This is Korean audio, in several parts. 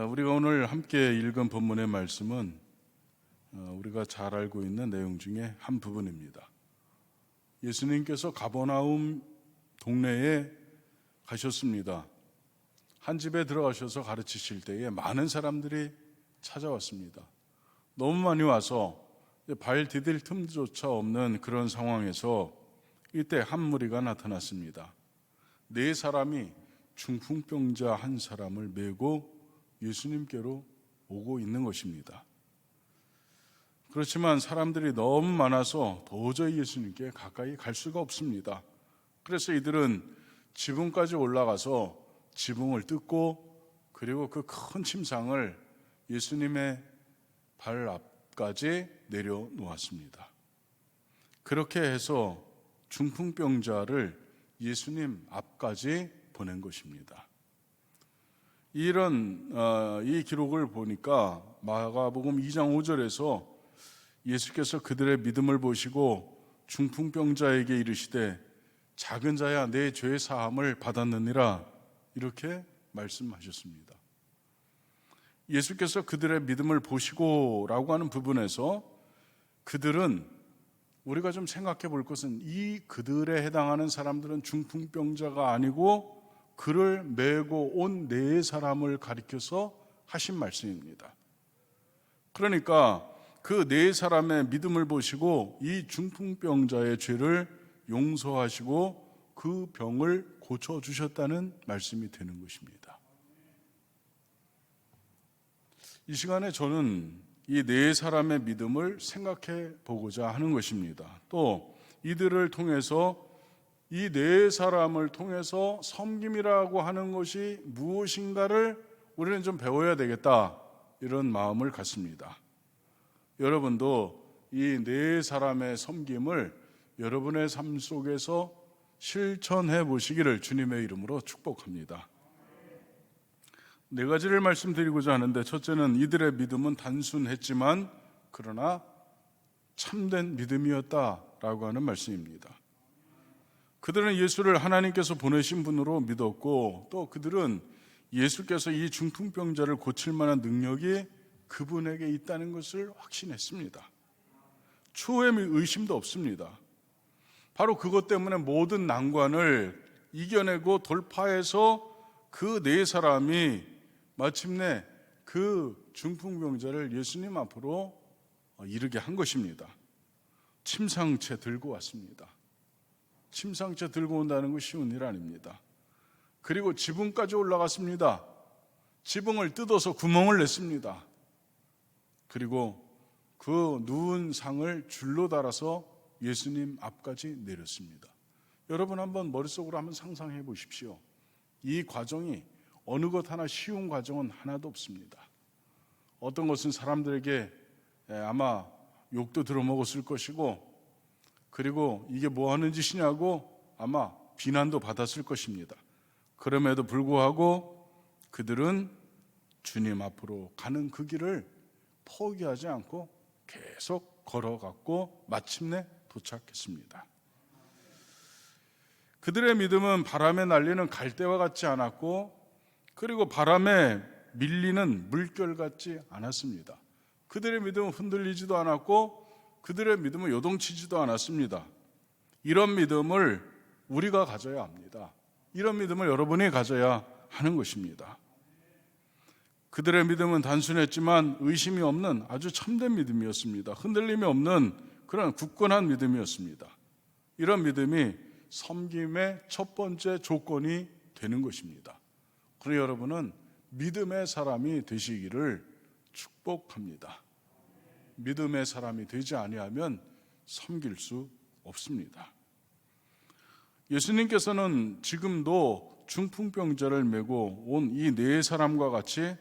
우리가 오늘 함께 읽은 본문의 말씀은 우리가 잘 알고 있는 내용 중에 한 부분입니다. 예수님께서 가버나움 동네에 가셨습니다. 한 집에 들어가셔서 가르치실 때에 많은 사람들이 찾아왔습니다. 너무 많이 와서 발 디딜 틈조차 없는 그런 상황에서 이때 한 무리가 나타났습니다. 네 사람이 중풍병자 한 사람을 메고 예수님께로 오고 있는 것입니다. 그렇지만 사람들이 너무 많아서 도저히 예수님께 가까이 갈 수가 없습니다. 그래서 이들은 지붕까지 올라가서 지붕을 뜯고 그리고 그 큰 침상을 예수님의 발 앞까지 내려놓았습니다. 그렇게 해서 중풍병자를 예수님 앞까지 보낸 것입니다. 이 기록을 보니까 마가복음 2장 5절에서 예수께서 그들의 믿음을 보시고 중풍병자에게 이르시되 작은 자야 내 죄 사함을 받았느니라 이렇게 말씀하셨습니다. 예수께서 그들의 믿음을 보시고 라고 하는 부분에서 그들은 우리가 좀 생각해 볼 것은 이 그들에 해당하는 사람들은 중풍병자가 아니고 그를 메고 온 네 사람을 가리켜서 하신 말씀입니다. 그러니까 그 네 사람의 믿음을 보시고 이 중풍병자의 죄를 용서하시고 그 병을 고쳐주셨다는 말씀이 되는 것입니다. 이 시간에 저는 이 네 사람의 믿음을 생각해 보고자 하는 것입니다. 또 이들을 통해서 이 네 사람을 통해서 섬김이라고 하는 것이 무엇인가를 우리는 좀 배워야 되겠다 이런 마음을 갖습니다. 여러분도 이 네 사람의 섬김을 여러분의 삶 속에서 실천해 보시기를 주님의 이름으로 축복합니다. 네 가지를 말씀드리고자 하는데, 첫째는 이들의 믿음은 단순했지만 그러나 참된 믿음이었다라고 하는 말씀입니다. 그들은 예수를 하나님께서 보내신 분으로 믿었고 또 그들은 예수께서 이 중풍병자를 고칠 만한 능력이 그분에게 있다는 것을 확신했습니다. 초의 의심도 없습니다. 바로 그것 때문에 모든 난관을 이겨내고 돌파해서 그 네 사람이 마침내 그 중풍병자를 예수님 앞으로 이르게 한 것입니다. 침상채 들고 왔습니다. 침상채 들고 온다는 것이 쉬운 일 아닙니다. 그리고 지붕까지 올라갔습니다. 지붕을 뜯어서 구멍을 냈습니다. 그리고 그 누운 상을 줄로 달아서 예수님 앞까지 내렸습니다. 여러분 한번 머릿속으로 한번 상상해 보십시오. 이 과정이 어느 것 하나 쉬운 과정은 하나도 없습니다. 어떤 것은 사람들에게 아마 욕도 들어먹었을 것이고 그리고 이게 뭐 하는 짓이냐고 아마 비난도 받았을 것입니다. 그럼에도 불구하고 그들은 주님 앞으로 가는 그 길을 포기하지 않고 계속 걸어갔고 마침내 도착했습니다. 그들의 믿음은 바람에 날리는 갈대와 같지 않았고 그리고 바람에 밀리는 물결 같지 않았습니다. 그들의 믿음은 흔들리지도 않았고 그들의 믿음은 요동치지도 않았습니다. 이런 믿음을 우리가 가져야 합니다. 이런 믿음을 여러분이 가져야 하는 것입니다. 그들의 믿음은 단순했지만 의심이 없는 아주 참된 믿음이었습니다. 흔들림이 없는 그런 굳건한 믿음이었습니다. 이런 믿음이 섬김의 첫 번째 조건이 되는 것입니다. 그러니 여러분은 믿음의 사람이 되시기를 축복합니다. 믿음의 사람이 되지 아니하면 섬길 수 없습니다. 예수님께서는 지금도 중풍병자를 메고 온 이 네 사람과 같이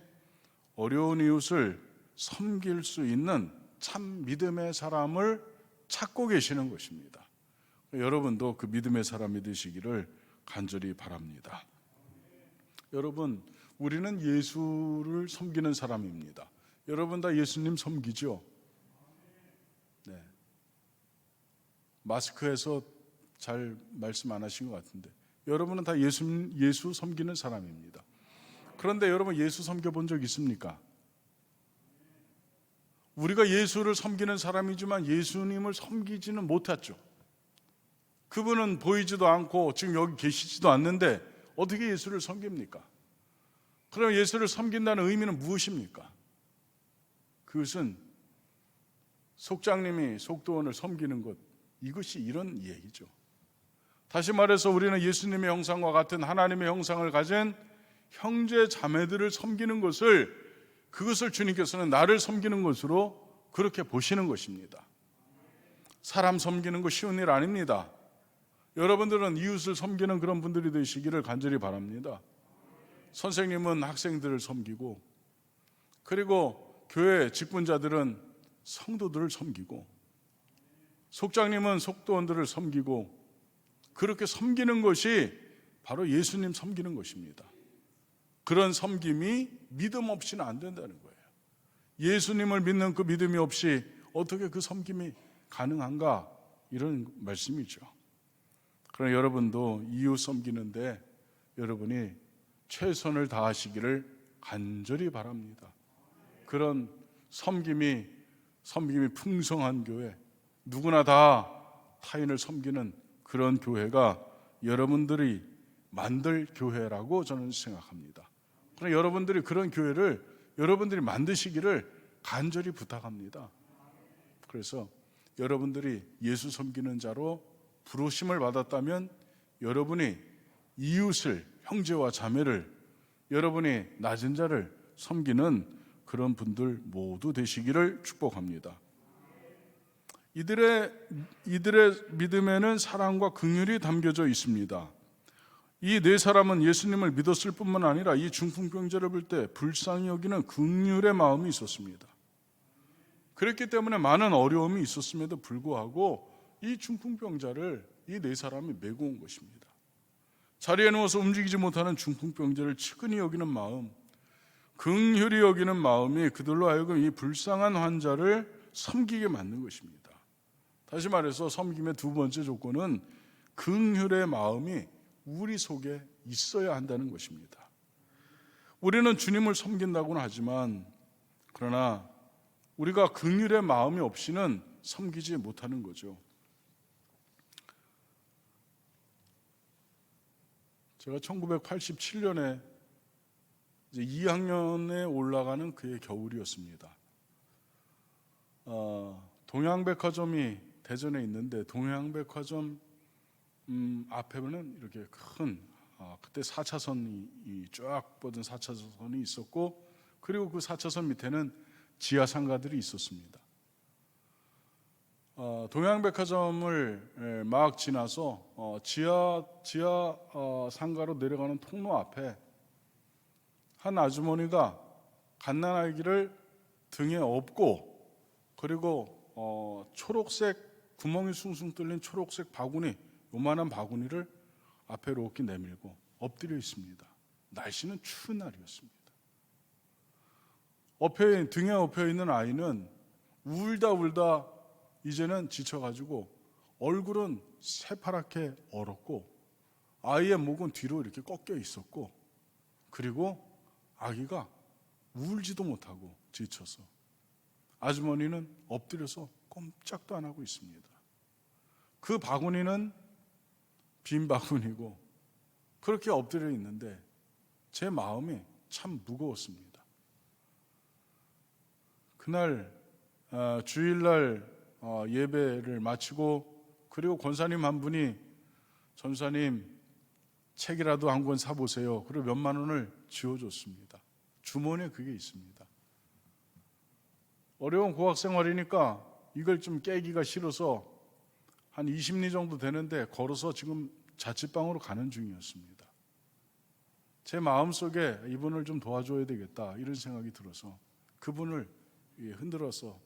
어려운 이웃을 섬길 수 있는 참 믿음의 사람을 찾고 계시는 것입니다. 여러분도 그 믿음의 사람이 되시기를 간절히 바랍니다. 여러분, 우리는 예수를 섬기는 사람입니다. 여러분 다 예수님 섬기죠? 네. 마스크에서 잘 말씀 안 하신 것 같은데 여러분은 다 예수 섬기는 사람입니다. 그런데 여러분, 예수 섬겨본 적 있습니까? 우리가 예수를 섬기는 사람이지만 예수님을 섬기지는 못했죠. 그분은 보이지도 않고 지금 여기 계시지도 않는데 어떻게 예수를 섬깁니까? 그럼 예수를 섬긴다는 의미는 무엇입니까? 그것은 속장님이 속도원을 섬기는 것, 이것이 이런 얘기죠. 다시 말해서 우리는 예수님의 형상과 같은 하나님의 형상을 가진 형제 자매들을 섬기는 것을, 그것을 주님께서는 나를 섬기는 것으로 그렇게 보시는 것입니다. 사람 섬기는 거 쉬운 일 아닙니다. 여러분들은 이웃을 섬기는 그런 분들이 되시기를 간절히 바랍니다. 선생님은 학생들을 섬기고, 그리고 교회 직분자들은 성도들을 섬기고, 속장님은 속도원들을 섬기고, 그렇게 섬기는 것이 바로 예수님 섬기는 것입니다. 그런 섬김이 믿음 없이는 안 된다는 거예요. 예수님을 믿는 그 믿음이 없이 어떻게 그 섬김이 가능한가, 이런 말씀이죠. 그러나 여러분도 이웃 섬기는데 여러분이 최선을 다하시기를 간절히 바랍니다. 그런 섬김이 풍성한 교회, 누구나 다 타인을 섬기는 그런 교회가 여러분들이 만들 교회라고 저는 생각합니다. 그러나 여러분들이 그런 교회를 여러분들이 만드시기를 간절히 부탁합니다. 그래서 여러분들이 예수 섬기는 자로 부르심을 받았다면 여러분이 이웃을, 형제와 자매를, 여러분이 낮은 자를 섬기는 그런 분들 모두 되시기를 축복합니다. 이들의 믿음에는 사랑과 긍휼이 담겨져 있습니다. 이 네 사람은 예수님을 믿었을 뿐만 아니라 이 중풍병자를 볼 때 불쌍히 여기는 긍휼의 마음이 있었습니다. 그랬기 때문에 많은 어려움이 있었음에도 불구하고 이 중풍병자를 이 네 사람이 메고 온 것입니다. 자리에 누워서 움직이지 못하는 중풍병자를 측은히 여기는 마음, 긍휼히 여기는 마음이 그들로 하여금 이 불쌍한 환자를 섬기게 만든 것입니다. 다시 말해서 섬김의 두 번째 조건은 긍휼의 마음이 우리 속에 있어야 한다는 것입니다. 우리는 주님을 섬긴다고는 하지만, 그러나 우리가 긍휼의 마음이 없이는 섬기지 못하는 거죠. 제가 1987년에 이제 2학년에 올라가는 그의 겨울이었습니다. 동양백화점이 대전에 있는데 동양백화점 앞에는 이렇게 큰 그때 4차선이 쫙 뻗은 4차선이 있었고, 그리고 그 4차선 밑에는 지하 상가들이 있었습니다. 동양백화점을 막 지나서 지하 상가로 내려가는 통로 앞에 한 아주머니가 갓난아기를 등에 업고, 그리고 초록색 구멍이 숭숭 뚫린 초록색 바구니, 요만한 바구니를 앞에 이렇게 내밀고 엎드려 있습니다. 날씨는 추운 날이었습니다. 등에 엎여 있는 아이는 울다 이제는 지쳐가지고 얼굴은 새파랗게 얼었고 아이의 목은 뒤로 이렇게 꺾여 있었고, 그리고 아기가 울지도 못하고 지쳐서 아주머니는 엎드려서 꼼짝도 안 하고 있습니다. 그 바구니는 빈 바구니고 그렇게 엎드려 있는데 제 마음이 참 무거웠습니다. 그날 주일날 예배를 마치고, 그리고 권사님 한 분이 전사님 책이라도 한 권 사보세요. 그리고 몇만 원을 쥐어줬습니다. 주머니에 그게 있습니다. 어려운 고학 생활이니까 이걸 좀 깨기가 싫어서 한 20리 정도 되는데 걸어서 지금 자취방으로 가는 중이었습니다. 제 마음속에 이분을 좀 도와줘야 되겠다, 이런 생각이 들어서 그분을 흔들어서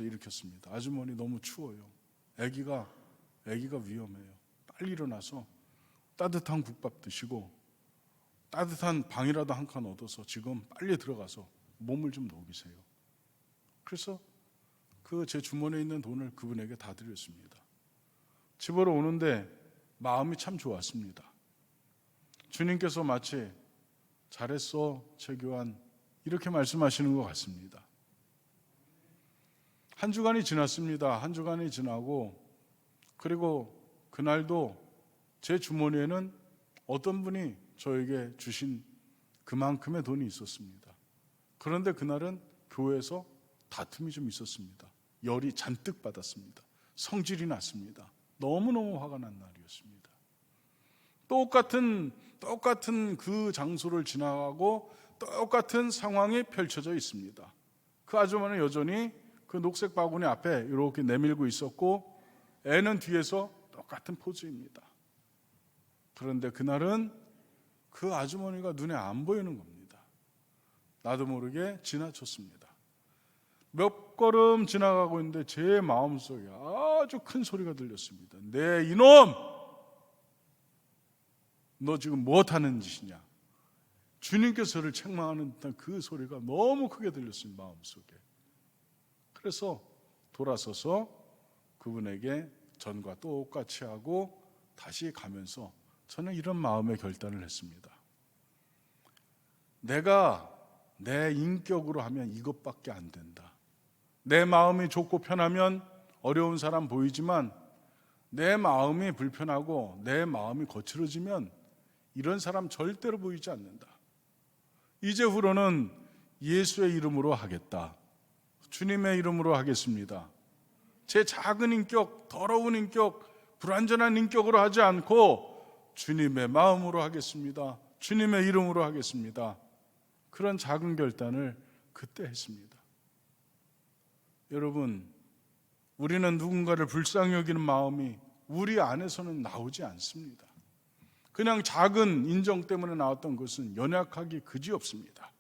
일으켰습니다. 아주머니 너무 추워요. 아기가 위험해요. 빨리 일어나서 따뜻한 국밥 드시고 따뜻한 방이라도 한 칸 얻어서 지금 빨리 들어가서 몸을 좀 녹이세요. 그래서 그 제 주머니에 있는 돈을 그분에게 다 드렸습니다. 집으로 오는데 마음이 참 좋았습니다. 주님께서 마치 잘했어 최교환, 이렇게 말씀하시는 것 같습니다. 한 주간이 지났습니다. 한 주간이 지나고, 그리고 그날도 제 주머니에는 어떤 분이 저에게 주신 그만큼의 돈이 있었습니다. 그런데 그날은 교회에서 다툼이 좀 있었습니다. 열이 잔뜩 받았습니다. 성질이 났습니다. 너무너무 화가 난 날이었습니다. 똑같은 그 장소를 지나가고 똑같은 상황이 펼쳐져 있습니다. 그 아주머니는 여전히 그 녹색 바구니 앞에 이렇게 내밀고 있었고, 애는 뒤에서 똑같은 포즈입니다. 그런데 그날은 그 아주머니가 눈에 안 보이는 겁니다. 나도 모르게 지나쳤습니다. 몇 걸음 지나가고 있는데 제 마음속에 아주 큰 소리가 들렸습니다. 내 이놈! 너 지금 무엇하는 짓이냐? 주님께서를 책망하는 듯한 그 소리가 너무 크게 들렸습니다. 마음속에. 그래서 돌아서서 그분에게 전과 똑같이 하고 다시 가면서 저는 이런 마음의 결단을 했습니다. 내가 내 인격으로 하면 이것밖에 안 된다. 내 마음이 좁고 편하면 어려운 사람 보이지만, 내 마음이 불편하고 내 마음이 거칠어지면 이런 사람 절대로 보이지 않는다. 이제후로는 예수의 이름으로 하겠다. 주님의 이름으로 하겠습니다. 제 작은 인격, 더러운 인격, 불완전한 인격으로 하지 않고 주님의 마음으로 하겠습니다. 주님의 이름으로 하겠습니다. 그런 작은 결단을 그때 했습니다. 여러분, 우리는 누군가를 불쌍히 여기는 마음이 우리 안에서는 나오지 않습니다. 그냥 작은 인정 때문에 나왔던 것은 연약하기 그지없습니다.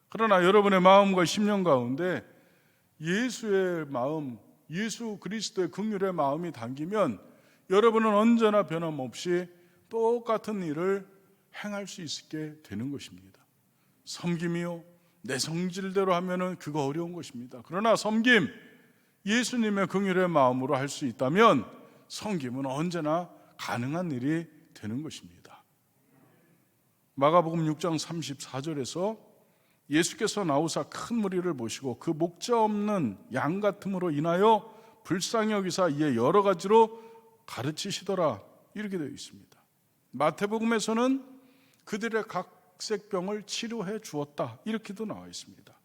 그러나 여러분의 마음과 심령 가운데 예수의 마음, 예수 그리스도의 긍휼의 마음이 담기면 여러분은 언제나 변함없이 똑같은 일을 행할 수 있게 되는 것입니다. 섬김이요, 내 성질대로 하면은 그거 어려운 것입니다. 그러나 섬김, 예수님의 긍휼의 마음으로 할 수 있다면 섬김은 언제나 가능한 일이 되는 것입니다. 마가복음 6장 34절에서 예수께서 나오사 큰 무리를 보시고 그 목자 없는 양 같음으로 인하여 불쌍히 여기사 이에 여러 가지로 가르치시더라, 이렇게 되어 있습니다. 마태복음에서는 그들의 각색병을 치료해 주었다, 이렇게도 나와 있습니다.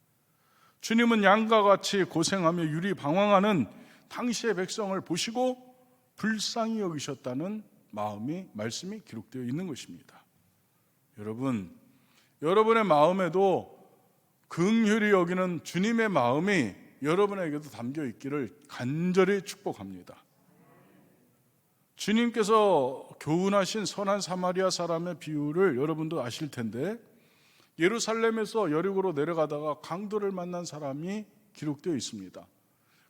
주님은 양과 같이 고생하며 유리 방황하는 당시의 백성을 보시고 불쌍히 여기셨다는 말씀이 기록되어 있는 것입니다. 여러분, 여러분의 마음에도 긍휼히 여기는 주님의 마음이 여러분에게도 담겨 있기를 간절히 축복합니다. 주님께서 교훈하신 선한 사마리아 사람의 비유를 여러분도 아실 텐데, 예루살렘에서 여리고로 내려가다가 강도를 만난 사람이 기록되어 있습니다.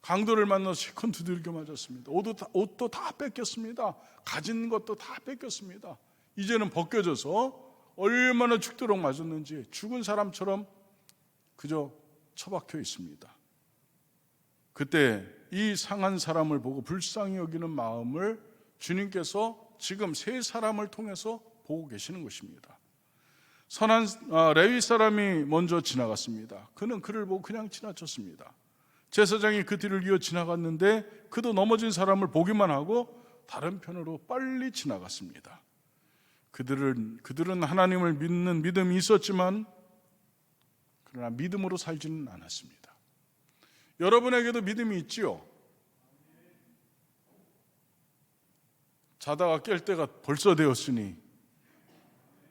강도를 만나서 실컷 두들겨 맞았습니다. 옷도 다 뺏겼습니다. 가진 것도 다 뺏겼습니다. 이제는 벗겨져서 얼마나 죽도록 맞았는지 죽은 사람처럼 그저 처박혀 있습니다. 그때 이 상한 사람을 보고 불쌍히 여기는 마음을 주님께서 지금 세 사람을 통해서 보고 계시는 것입니다. 선한 레위 사람이 먼저 지나갔습니다. 그는 그를 보고 그냥 지나쳤습니다. 제사장이 그 뒤를 이어 지나갔는데 그도 넘어진 사람을 보기만 하고 다른 편으로 빨리 지나갔습니다. 그들은 하나님을 믿는 믿음이 있었지만 그러나 믿음으로 살지는 않았습니다. 여러분에게도 믿음이 있지요? 자다가 깰 때가 벌써 되었으니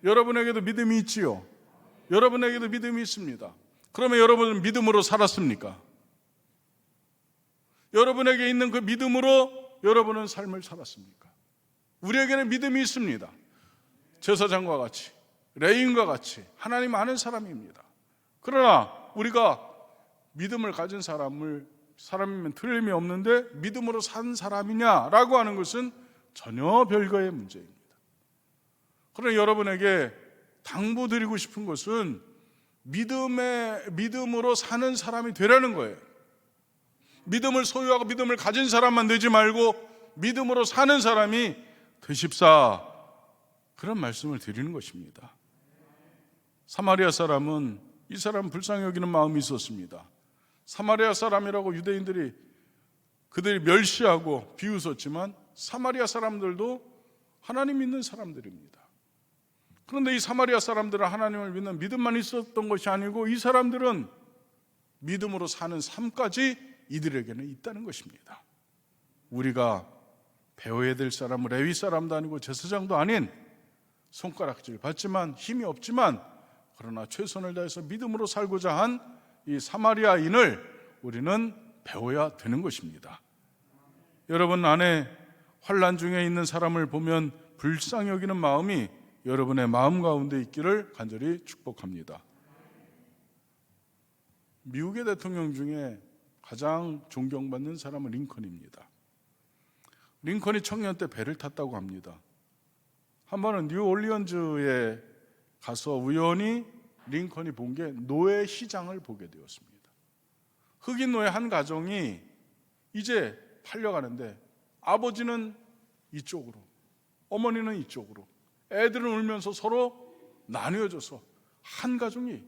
여러분에게도 믿음이 있지요? 여러분에게도 믿음이 있습니다. 그러면 여러분은 믿음으로 살았습니까? 여러분에게 있는 그 믿음으로 여러분은 삶을 살았습니까? 우리에게는 믿음이 있습니다. 제사장과 같이, 레위인과 같이 하나님 아는 사람입니다. 그러나 우리가 믿음을 가진 사람이면 틀림이 없는데 믿음으로 산 사람이냐라고 하는 것은 전혀 별거의 문제입니다. 그러나 여러분에게 당부드리고 싶은 것은 믿음으로 사는 사람이 되라는 거예요. 믿음을 소유하고 믿음을 가진 사람만 되지 말고 믿음으로 사는 사람이 되십사, 그런 말씀을 드리는 것입니다. 사마리아 사람은 이 사람 불쌍히 여기는 마음이 있었습니다. 사마리아 사람이라고 유대인들이 그들이 멸시하고 비웃었지만 사마리아 사람들도 하나님 믿는 사람들입니다. 그런데 이 사마리아 사람들은 하나님을 믿는 믿음만 있었던 것이 아니고 이 사람들은 믿음으로 사는 삶까지 이들에게는 있다는 것입니다. 우리가 배워야 될 사람은 레위 사람도 아니고 제사장도 아닌 손가락질 받지만 힘이 없지만 그러나 최선을 다해서 믿음으로 살고자 한 이 사마리아인을 우리는 배워야 되는 것입니다. 여러분 안에 환난 중에 있는 사람을 보면 불쌍히 여기는 마음이 여러분의 마음 가운데 있기를 간절히 축복합니다. 미국의 대통령 중에 가장 존경받는 사람은 링컨입니다. 링컨이 청년 때 배를 탔다고 합니다. 한 번은 뉴올리언즈에 가서 우연히 링컨이 본 게 노예 시장을 보게 되었습니다. 흑인 노예 한 가정이 이제 팔려가는데 아버지는 이쪽으로, 어머니는 이쪽으로, 애들은 울면서 서로 나뉘어져서 한 가정이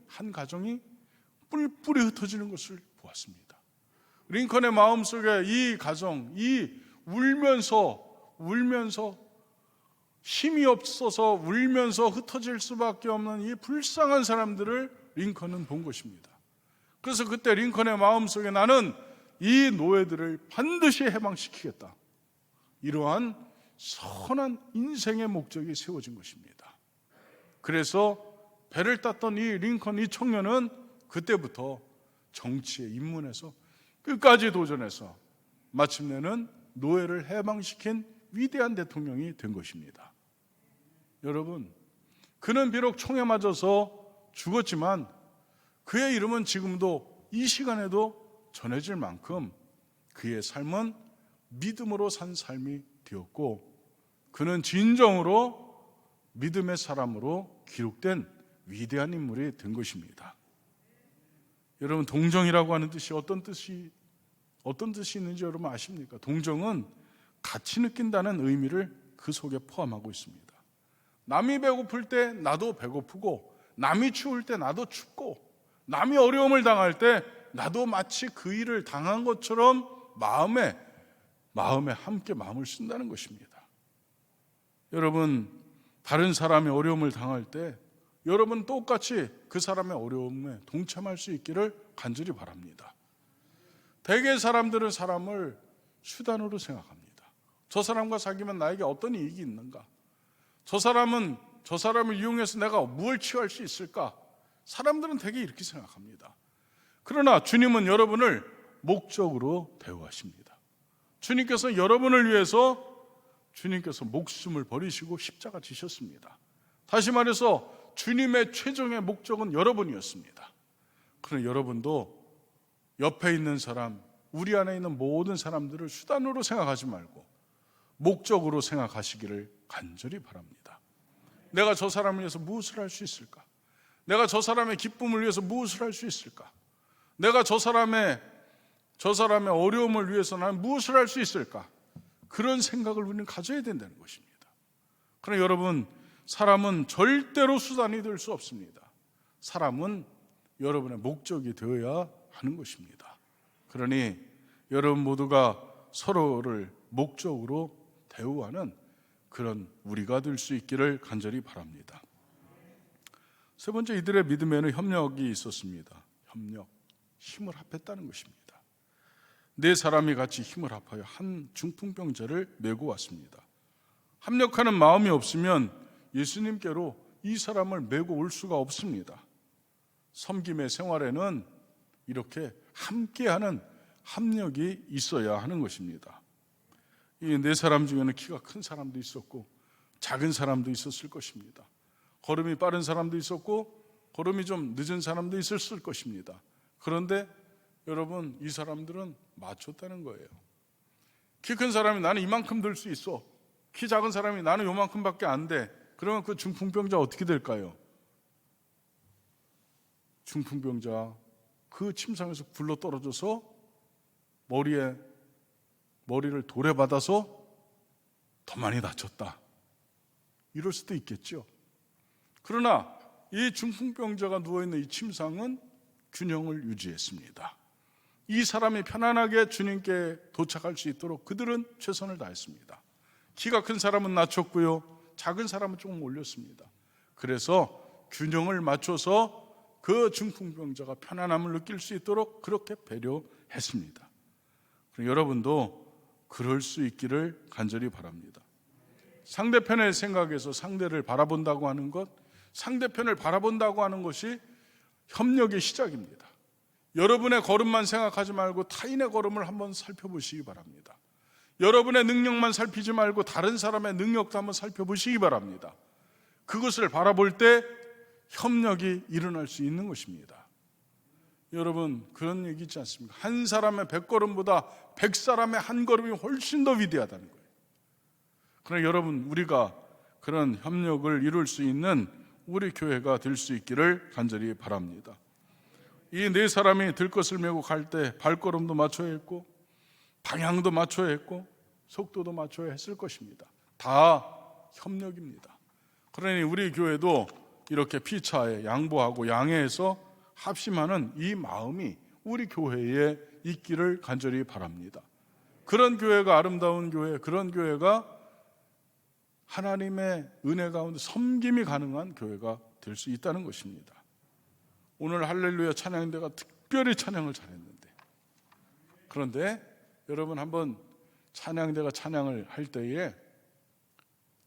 뿔뿔이 흩어지는 것을 보았습니다. 링컨의 마음속에 이 가정, 이 울면서 힘이 없어서 울면서 흩어질 수밖에 없는 이 불쌍한 사람들을 링컨은 본 것입니다. 그래서 그때 링컨의 마음속에 나는 이 노예들을 반드시 해방시키겠다, 이러한 선한 인생의 목적이 세워진 것입니다. 그래서 배를 탔던 이 링컨, 이 청년은 그때부터 정치에 입문해서 끝까지 도전해서 마침내는 노예를 해방시킨 위대한 대통령이 된 것입니다. 여러분, 그는 비록 총에 맞아서 죽었지만 그의 이름은 지금도 이 시간에도 전해질 만큼 그의 삶은 믿음으로 산 삶이 되었고 그는 진정으로 믿음의 사람으로 기록된 위대한 인물이 된 것입니다. 여러분, 동정이라고 하는 뜻이 어떤 뜻이 있는지 여러분 아십니까? 동정은 같이 느낀다는 의미를 그 속에 포함하고 있습니다. 남이 배고플 때 나도 배고프고, 남이 추울 때 나도 춥고, 남이 어려움을 당할 때 나도 마치 그 일을 당한 것처럼 마음에 함께 마음을 쓴다는 것입니다. 여러분, 다른 사람이 어려움을 당할 때 여러분 똑같이 그 사람의 어려움에 동참할 수 있기를 간절히 바랍니다. 대개 사람들은 사람을 수단으로 생각합니다. 저 사람과 사귀면 나에게 어떤 이익이 있는가? 저 사람을 이용해서 내가 무엇을 취할 수 있을까? 사람들은 대개 이렇게 생각합니다. 그러나 주님은 여러분을 목적으로 대우하십니다. 주님께서 여러분을 위해서 목숨을 버리시고 십자가 지셨습니다. 다시 말해서 주님의 최종의 목적은 여러분이었습니다. 그러나 여러분도 옆에 있는 사람, 우리 안에 있는 모든 사람들을 수단으로 생각하지 말고 목적으로 생각하시기를 간절히 바랍니다. 내가 저 사람을 위해서 무엇을 할 수 있을까? 내가 저 사람의 기쁨을 위해서 무엇을 할 수 있을까? 내가 저 사람의 어려움을 위해서 나는 무엇을 할 수 있을까? 그런 생각을 우리는 가져야 된다는 것입니다. 그러나 여러분, 사람은 절대로 수단이 될 수 없습니다. 사람은 여러분의 목적이 되어야 하는 것입니다. 그러니 여러분 모두가 서로를 목적으로 대우하는 그런 우리가 될 수 있기를 간절히 바랍니다. 세 번째, 이들의 믿음에는 협력이 있었습니다. 협력, 힘을 합했다는 것입니다. 네 사람이 같이 힘을 합하여 한 중풍병자를 메고 왔습니다. 합력하는 마음이 없으면 예수님께로 이 사람을 메고 올 수가 없습니다. 섬김의 생활에는 이렇게 함께하는 합력이 있어야 하는 것입니다. 이 네 사람 중에는 키가 큰 사람도 있었고 작은 사람도 있었을 것입니다. 걸음이 빠른 사람도 있었고 걸음이 좀 늦은 사람도 있었을 것입니다. 그런데 여러분, 이 사람들은 맞췄다는 거예요. 키 큰 사람이 나는 이만큼 들 수 있어, 키 작은 사람이 나는 요만큼밖에 안 돼. 그러면 그 중풍병자 어떻게 될까요? 중풍병자 그 침상에서 굴러 떨어져서 머리를 돌에 받아서 더 많이 다쳤다, 이럴 수도 있겠죠. 그러나 이 중풍병자가 누워있는 이 침상은 균형을 유지했습니다. 이 사람이 편안하게 주님께 도착할 수 있도록 그들은 최선을 다했습니다. 키가 큰 사람은 낮췄고요, 작은 사람은 조금 올렸습니다. 그래서 균형을 맞춰서 그 중풍병자가 편안함을 느낄 수 있도록 그렇게 배려했습니다. 여러분도 그럴 수 있기를 간절히 바랍니다. 상대편의 생각에서 상대를 바라본다고 하는 것, 상대편을 바라본다고 하는 것이 협력의 시작입니다. 여러분의 걸음만 생각하지 말고 타인의 걸음을 한번 살펴보시기 바랍니다. 여러분의 능력만 살피지 말고 다른 사람의 능력도 한번 살펴보시기 바랍니다. 그것을 바라볼 때 협력이 일어날 수 있는 것입니다. 여러분, 그런 얘기 있지 않습니까? 한 사람의 100걸음보다 100사람의 한 걸음이 훨씬 더 위대하다는 거예요. 그러나 여러분, 우리가 그런 협력을 이룰 수 있는 우리 교회가 될 수 있기를 간절히 바랍니다. 이 네 사람이 들것을 메고 갈 때 발걸음도 맞춰야 했고 방향도 맞춰야 했고 속도도 맞춰야 했을 것입니다. 다 협력입니다. 그러니 우리 교회도 이렇게 피차에 양보하고 양해해서 합심하는 이 마음이 우리 교회에 있기를 간절히 바랍니다. 그런 교회가 아름다운 교회, 그런 교회가 하나님의 은혜 가운데 섬김이 가능한 교회가 될 수 있다는 것입니다. 오늘 할렐루야 찬양대가 특별히 찬양을 잘했는데, 그런데 여러분 한번 찬양대가 찬양을 할 때에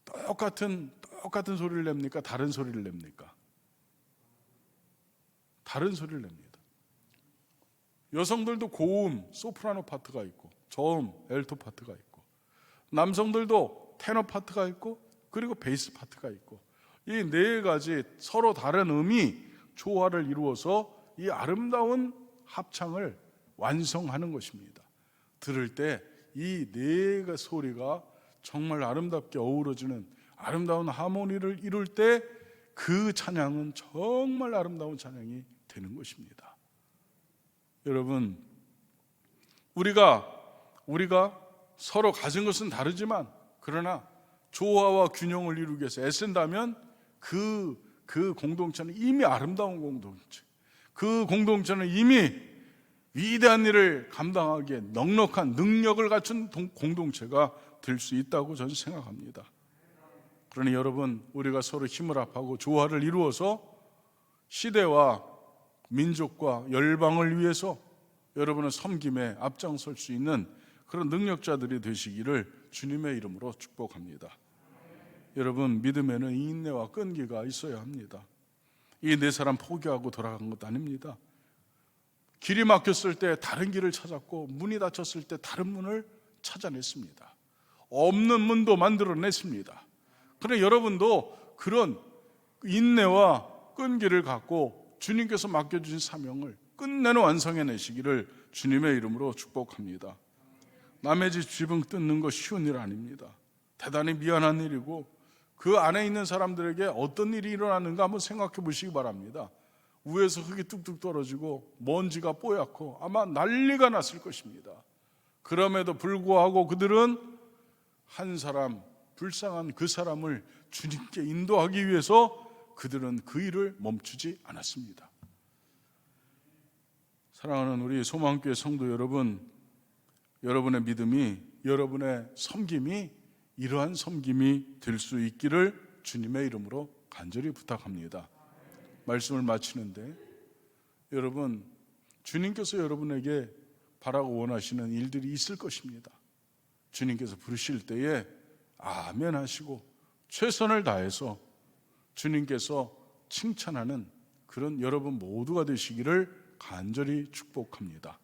똑같은 소리를 냅니까? 다른 소리를 냅니까? 다른 소리를 냅니다. 여성들도 고음, 소프라노 파트가 있고 저음, 엘토 파트가 있고, 남성들도 테너 파트가 있고 그리고 베이스 파트가 있고, 이 네 가지 서로 다른 음이 조화를 이루어서 이 아름다운 합창을 완성하는 것입니다. 들을 때 이 네 가지 소리가 정말 아름답게 어우러지는 아름다운 하모니를 이룰 때 그 찬양은 정말 아름다운 찬양이 되는 것입니다. 여러분, 우리가 서로 가진 것은 다르지만 그러나 조화와 균형을 이루기 위해서 애쓴다면 그 공동체는 이미 아름다운 공동체, 그 공동체는 이미 위대한 일을 감당하기에 넉넉한 능력을 갖춘 공동체가 될 수 있다고 저는 생각합니다. 그러니 여러분, 우리가 서로 힘을 합하고 조화를 이루어서 시대와 민족과 열방을 위해서 여러분은 섬김에 앞장설 수 있는 그런 능력자들이 되시기를 주님의 이름으로 축복합니다. 여러분, 믿음에는 인내와 끈기가 있어야 합니다. 이 네 사람 포기하고 돌아간 것도 아닙니다. 길이 막혔을 때 다른 길을 찾았고 문이 닫혔을 때 다른 문을 찾아냈습니다. 없는 문도 만들어냈습니다. 그러나 여러분도 그런 인내와 끈기를 갖고 주님께서 맡겨주신 사명을 끝내는 완성해내시기를 주님의 이름으로 축복합니다. 남의 집 지붕 뜯는 거 쉬운 일 아닙니다. 대단히 미안한 일이고 그 안에 있는 사람들에게 어떤 일이 일어나는가 한번 생각해 보시기 바랍니다. 위에서 흙이 뚝뚝 떨어지고 먼지가 뽀얗고 아마 난리가 났을 것입니다. 그럼에도 불구하고 그들은 한 사람, 불쌍한 그 사람을 주님께 인도하기 위해서 그들은 그 일을 멈추지 않았습니다. 사랑하는 우리 소망교회 성도 여러분, 여러분의 믿음이, 여러분의 섬김이 이러한 섬김이 될 수 있기를 주님의 이름으로 간절히 부탁합니다. 말씀을 마치는데, 여러분, 주님께서 여러분에게 바라고 원하시는 일들이 있을 것입니다. 주님께서 부르실 때에 아멘 하시고 최선을 다해서 주님께서 칭찬하는 그런 여러분 모두가 되시기를 간절히 축복합니다.